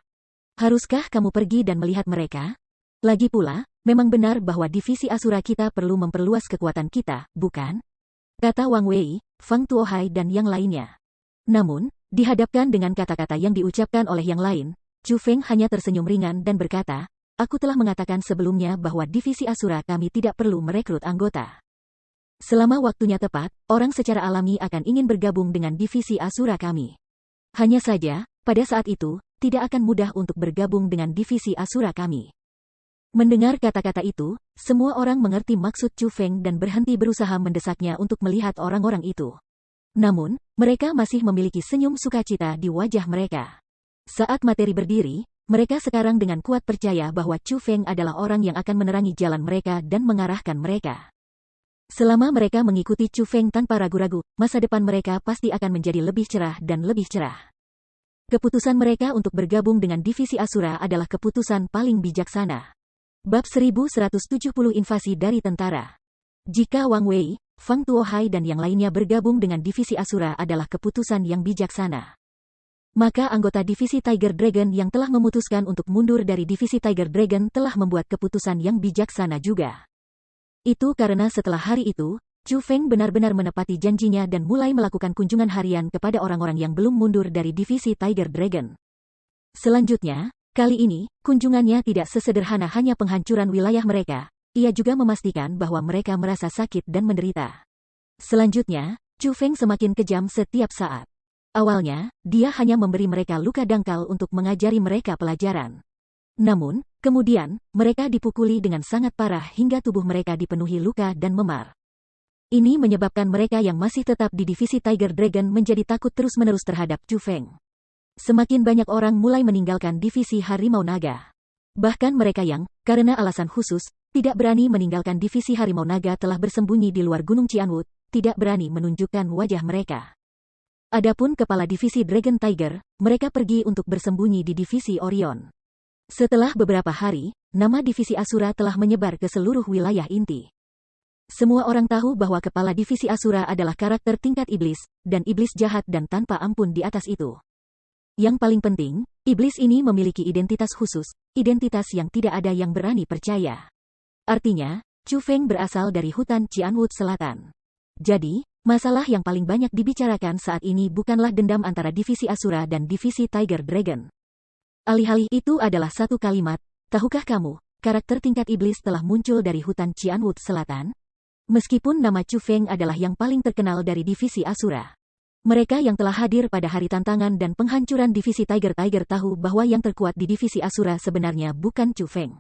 Haruskah kamu pergi dan melihat mereka? Lagi pula, memang benar bahwa divisi Asura kita perlu memperluas kekuatan kita, bukan? Kata Wang Wei, Fang Tuohai dan yang lainnya. Namun, dihadapkan dengan kata-kata yang diucapkan oleh yang lain, Chu Feng hanya tersenyum ringan dan berkata, aku telah mengatakan sebelumnya bahwa divisi Asura kami tidak perlu merekrut anggota. Selama waktunya tepat, orang secara alami akan ingin bergabung dengan divisi Asura kami. Hanya saja, pada saat itu, tidak akan mudah untuk bergabung dengan divisi Asura kami. Mendengar kata-kata itu, semua orang mengerti maksud Chu Feng dan berhenti berusaha mendesaknya untuk melihat orang-orang itu. Namun, mereka masih memiliki senyum sukacita di wajah mereka. Saat materi berdiri, mereka sekarang dengan kuat percaya bahwa Chu Feng adalah orang yang akan menerangi jalan mereka dan mengarahkan mereka. Selama mereka mengikuti Chu Feng tanpa ragu-ragu, masa depan mereka pasti akan menjadi lebih cerah dan lebih cerah. Keputusan mereka untuk bergabung dengan divisi Asura adalah keputusan paling bijaksana. Bab 1170 Invasi dari Tentara. Jika Wang Wei, Fang Tuohai dan yang lainnya bergabung dengan divisi Asura adalah keputusan yang bijaksana, maka anggota divisi Tiger Dragon yang telah memutuskan untuk mundur dari divisi Tiger Dragon telah membuat keputusan yang bijaksana juga. Itu karena setelah hari itu, Chu Feng benar-benar menepati janjinya dan mulai melakukan kunjungan harian kepada orang-orang yang belum mundur dari divisi Tiger Dragon. Selanjutnya, kali ini, kunjungannya tidak sesederhana hanya penghancuran wilayah mereka, ia juga memastikan bahwa mereka merasa sakit dan menderita. Selanjutnya, Chu Feng semakin kejam setiap saat. Awalnya, dia hanya memberi mereka luka dangkal untuk mengajari mereka pelajaran. Namun, kemudian, mereka dipukuli dengan sangat parah hingga tubuh mereka dipenuhi luka dan memar. Ini menyebabkan mereka yang masih tetap di divisi Tiger Dragon menjadi takut terus-menerus terhadap Chu Feng. Semakin banyak orang mulai meninggalkan divisi Harimau Naga. Bahkan mereka yang, karena alasan khusus, tidak berani meninggalkan divisi Harimau Naga telah bersembunyi di luar Gunung Cianwood, tidak berani menunjukkan wajah mereka. Adapun kepala divisi Dragon Tiger, mereka pergi untuk bersembunyi di divisi Orion. Setelah beberapa hari, nama divisi Asura telah menyebar ke seluruh wilayah inti. Semua orang tahu bahwa kepala divisi Asura adalah karakter tingkat iblis, dan iblis jahat dan tanpa ampun di atas itu. Yang paling penting, iblis ini memiliki identitas khusus, identitas yang tidak ada yang berani percaya. Artinya, Chu Feng berasal dari hutan Cianwood Selatan. Jadi, masalah yang paling banyak dibicarakan saat ini bukanlah dendam antara divisi Asura dan divisi Tiger Dragon. Alih-alih itu adalah satu kalimat, tahukah kamu, karakter tingkat iblis telah muncul dari hutan Cianwood Selatan? Meskipun nama Chu Feng adalah yang paling terkenal dari divisi Asura. Mereka yang telah hadir pada hari tantangan dan penghancuran divisi Tiger tahu bahwa yang terkuat di divisi Asura sebenarnya bukan Chu Feng.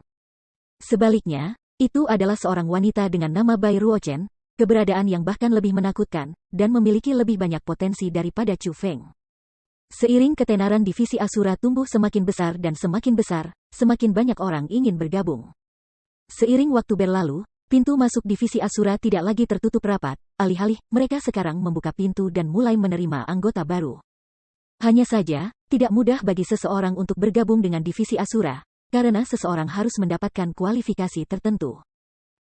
Sebaliknya, itu adalah seorang wanita dengan nama Bai Ruochen, keberadaan yang bahkan lebih menakutkan, dan memiliki lebih banyak potensi daripada Chu Feng. Seiring ketenaran divisi Asura tumbuh semakin besar dan semakin besar, semakin banyak orang ingin bergabung. Seiring waktu berlalu, pintu masuk divisi Asura tidak lagi tertutup rapat, alih-alih, mereka sekarang membuka pintu dan mulai menerima anggota baru. Hanya saja, tidak mudah bagi seseorang untuk bergabung dengan divisi Asura, karena seseorang harus mendapatkan kualifikasi tertentu.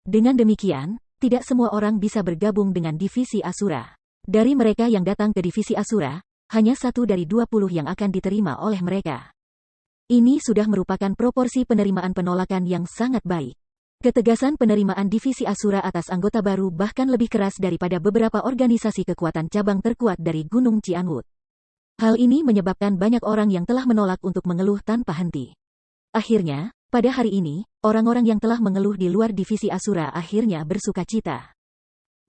Dengan demikian, tidak semua orang bisa bergabung dengan divisi Asura. Dari mereka yang datang ke divisi Asura, hanya 1 dari 20 yang akan diterima oleh mereka. Ini sudah merupakan proporsi penerimaan penolakan yang sangat baik. Ketegasan penerimaan divisi Asura atas anggota baru bahkan lebih keras daripada beberapa organisasi kekuatan cabang terkuat dari Gunung Cianwood. Hal ini menyebabkan banyak orang yang telah menolak untuk mengeluh tanpa henti. Akhirnya, pada hari ini, orang-orang yang telah mengeluh di luar divisi Asura akhirnya bersukacita.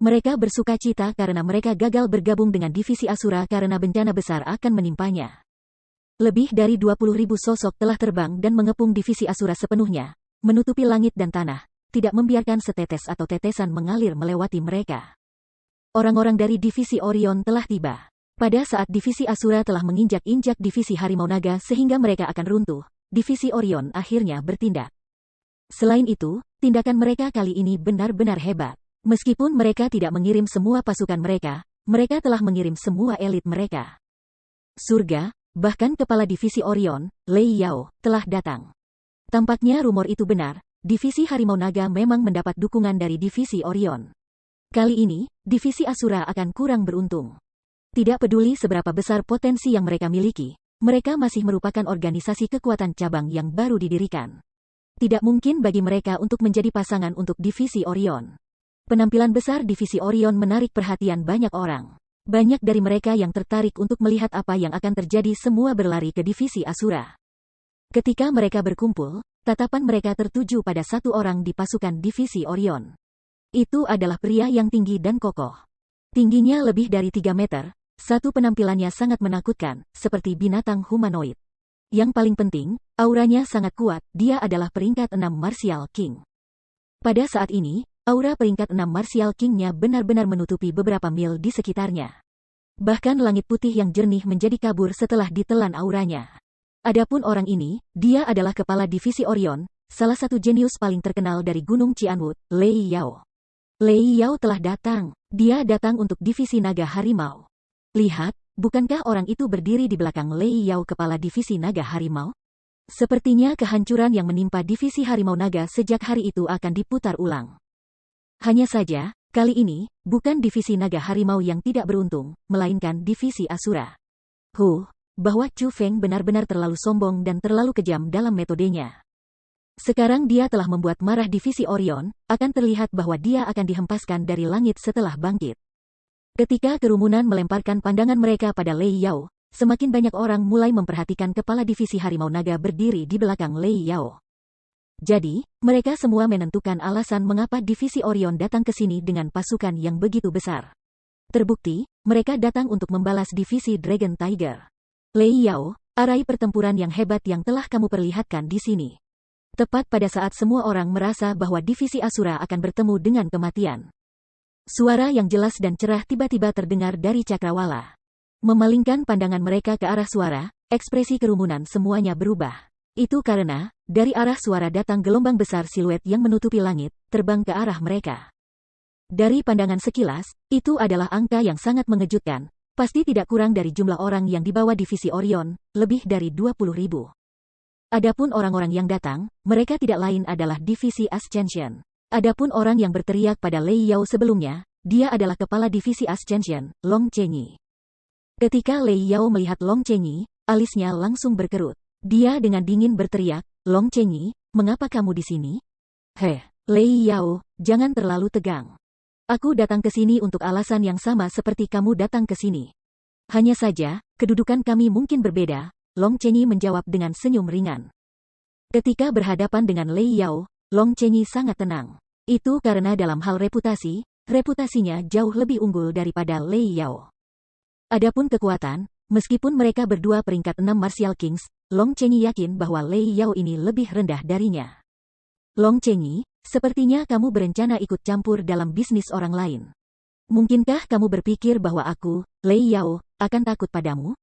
Mereka bersukacita karena mereka gagal bergabung dengan divisi Asura karena bencana besar akan menimpanya. Lebih dari 20.000 sosok telah terbang dan mengepung divisi Asura sepenuhnya, menutupi langit dan tanah, tidak membiarkan setetes atau tetesan mengalir melewati mereka. Orang-orang dari divisi Orion telah tiba. Pada saat divisi Asura telah menginjak-injak divisi Harimau Naga sehingga mereka akan runtuh, divisi Orion akhirnya bertindak. Selain itu, tindakan mereka kali ini benar-benar hebat. Meskipun mereka tidak mengirim semua pasukan mereka telah mengirim semua elit mereka. Surga, bahkan kepala divisi Orion, Lei Yao, telah datang. Tampaknya rumor itu benar, divisi Harimau Naga memang mendapat dukungan dari divisi Orion. Kali ini, divisi Asura akan kurang beruntung. Tidak peduli seberapa besar potensi yang mereka miliki, mereka masih merupakan organisasi kekuatan cabang yang baru didirikan. Tidak mungkin bagi mereka untuk menjadi pasangan untuk divisi Orion. Penampilan besar divisi Orion menarik perhatian banyak orang. Banyak dari mereka yang tertarik untuk melihat apa yang akan terjadi semua berlari ke divisi Asura. Ketika mereka berkumpul, tatapan mereka tertuju pada satu orang di pasukan divisi Orion. Itu adalah pria yang tinggi dan kokoh. Tingginya lebih dari 3 meter, satu penampilannya sangat menakutkan, seperti binatang humanoid. Yang paling penting, auranya sangat kuat, dia adalah peringkat 6 Martial King. Pada saat ini, aura peringkat 6 Martial King-nya benar-benar menutupi beberapa mil di sekitarnya. Bahkan langit putih yang jernih menjadi kabur setelah ditelan auranya. Adapun orang ini, dia adalah kepala divisi Orion, salah satu jenius paling terkenal dari Gunung Cianwood, Lei Yao. Lei Yao telah datang. Dia datang untuk divisi Naga Harimau. Lihat, bukankah orang itu berdiri di belakang Lei Yao, kepala divisi Naga Harimau? Sepertinya kehancuran yang menimpa divisi Harimau Naga sejak hari itu akan diputar ulang. Hanya saja, kali ini, bukan divisi Naga Harimau yang tidak beruntung, melainkan divisi Asura. Bahwa Chu Feng benar-benar terlalu sombong dan terlalu kejam dalam metodenya. Sekarang dia telah membuat marah divisi Orion, akan terlihat bahwa dia akan dihempaskan dari langit setelah bangkit. Ketika kerumunan melemparkan pandangan mereka pada Lei Yao, semakin banyak orang mulai memperhatikan kepala divisi Harimau Naga berdiri di belakang Lei Yao. Jadi, mereka semua menentukan alasan mengapa divisi Orion datang ke sini dengan pasukan yang begitu besar. Terbukti, mereka datang untuk membalas divisi Dragon Tiger. Lei Yao, arai pertempuran yang hebat yang telah kamu perlihatkan di sini. Tepat pada saat semua orang merasa bahwa divisi Asura akan bertemu dengan kematian. Suara yang jelas dan cerah tiba-tiba terdengar dari cakrawala. Memalingkan pandangan mereka ke arah suara, ekspresi kerumunan semuanya berubah. Itu karena, dari arah suara datang gelombang besar siluet yang menutupi langit, terbang ke arah mereka. Dari pandangan sekilas, itu adalah angka yang sangat mengejutkan. Pasti tidak kurang dari jumlah orang yang dibawa divisi Orion, lebih dari 20.000. Adapun orang-orang yang datang, mereka tidak lain adalah divisi Ascension. Adapun orang yang berteriak pada Lei Yao sebelumnya, dia adalah kepala divisi Ascension, Long Chenyi. Ketika Lei Yao melihat Long Chenyi, alisnya langsung berkerut. Dia dengan dingin berteriak, Long Chenyi, mengapa kamu di sini? Lei Yao, jangan terlalu tegang. Aku datang ke sini untuk alasan yang sama seperti kamu datang ke sini. Hanya saja, kedudukan kami mungkin berbeda, Long Chenyi menjawab dengan senyum ringan. Ketika berhadapan dengan Lei Yao, Long Chenyi sangat tenang. Itu karena dalam hal reputasi, reputasinya jauh lebih unggul daripada Lei Yao. Adapun kekuatan, meskipun mereka berdua peringkat 6 Martial Kings, Long Chenyi yakin bahwa Lei Yao ini lebih rendah darinya. Long Chenyi, sepertinya kamu berencana ikut campur dalam bisnis orang lain. Mungkinkah kamu berpikir bahwa aku, Lei Yao, akan takut padamu?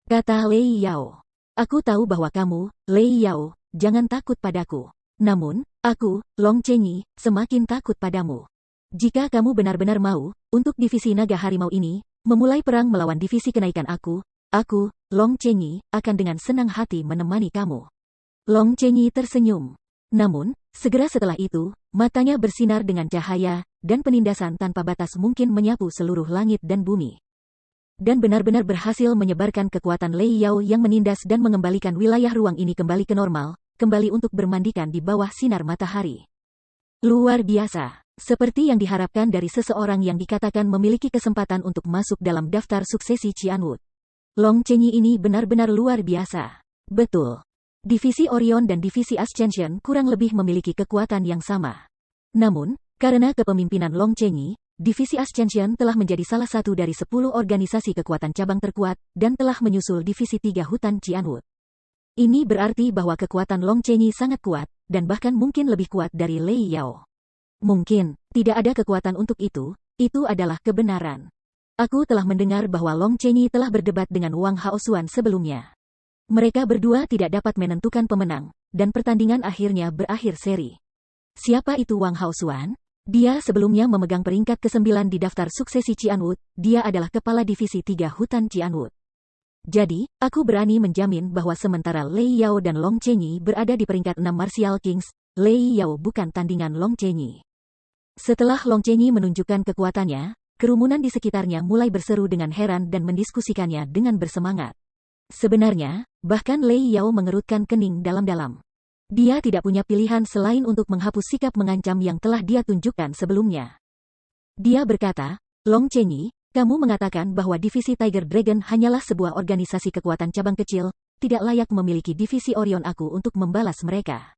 Kata Lei Yao. Aku tahu bahwa kamu, Lei Yao, jangan takut padaku. Namun, aku, Long Chenyi, semakin takut padamu. Jika kamu benar-benar mau, untuk divisi Naga Harimau ini, memulai perang melawan divisi kenaikan aku, Long Chenyi, akan dengan senang hati menemani kamu. Long Chenyi tersenyum. Namun, Segera setelah itu, matanya bersinar dengan cahaya, dan penindasan tanpa batas mungkin menyapu seluruh langit dan bumi. Dan benar-benar berhasil menyebarkan kekuatan Lei Yao yang menindas dan mengembalikan wilayah ruang ini kembali ke normal, kembali untuk bermandikan di bawah sinar matahari. Luar biasa. Seperti yang diharapkan dari seseorang yang dikatakan memiliki kesempatan untuk masuk dalam daftar suksesi Qianwu. Long Chenyi ini benar-benar luar biasa. Betul. Divisi Orion dan Divisi Ascension kurang lebih memiliki kekuatan yang sama. Namun, karena kepemimpinan Long Chenyi, Divisi Ascension telah menjadi salah satu dari 10 organisasi kekuatan cabang terkuat, dan telah menyusul Divisi 3 Hutan Qianwu. Ini berarti bahwa kekuatan Long Chenyi sangat kuat, dan bahkan mungkin lebih kuat dari Lei Yao. Mungkin, tidak ada kekuatan untuk itu adalah kebenaran. Aku telah mendengar bahwa Long Chenyi telah berdebat dengan Wang Haosuan sebelumnya. Mereka berdua tidak dapat menentukan pemenang, dan pertandingan akhirnya berakhir seri. Siapa itu Wang Haosuan? Dia sebelumnya memegang peringkat ke-9 di daftar suksesi Qianwu, dia adalah kepala divisi 3 Hutan Qianwu. Jadi, aku berani menjamin bahwa sementara Lei Yao dan Long Chenyi berada di peringkat 6 Martial Kings, Lei Yao bukan tandingan Long Chenyi. Setelah Long Chenyi menunjukkan kekuatannya, kerumunan di sekitarnya mulai berseru dengan heran dan mendiskusikannya dengan bersemangat. Sebenarnya, bahkan Lei Yao mengerutkan kening dalam-dalam. Dia tidak punya pilihan selain untuk menghapus sikap mengancam yang telah dia tunjukkan sebelumnya. Dia berkata, Long Chenyi, kamu mengatakan bahwa divisi Tiger Dragon hanyalah sebuah organisasi kekuatan cabang kecil, tidak layak memiliki divisi Orion aku untuk membalas mereka.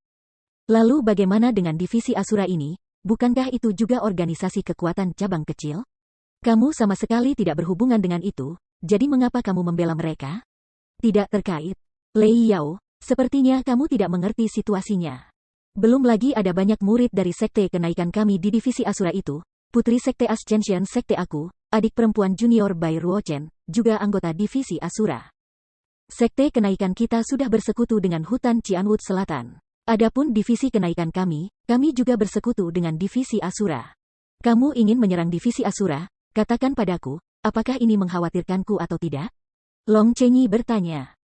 Lalu bagaimana dengan divisi Asura ini? Bukankah itu juga organisasi kekuatan cabang kecil? Kamu sama sekali tidak berhubungan dengan itu, jadi mengapa kamu membela mereka? Tidak terkait. Lei Yao, sepertinya kamu tidak mengerti situasinya. Belum lagi ada banyak murid dari sekte kenaikan kami di divisi Asura itu, putri sekte Ascension sekte aku, adik perempuan junior Bai Ruochen, juga anggota divisi Asura. Sekte kenaikan kita sudah bersekutu dengan Hutan Qianwu Selatan. Adapun divisi kenaikan kami juga bersekutu dengan divisi Asura. Kamu ingin menyerang divisi Asura? Katakan padaku, apakah ini mengkhawatirkanku atau tidak? Long Chenyi bertanya.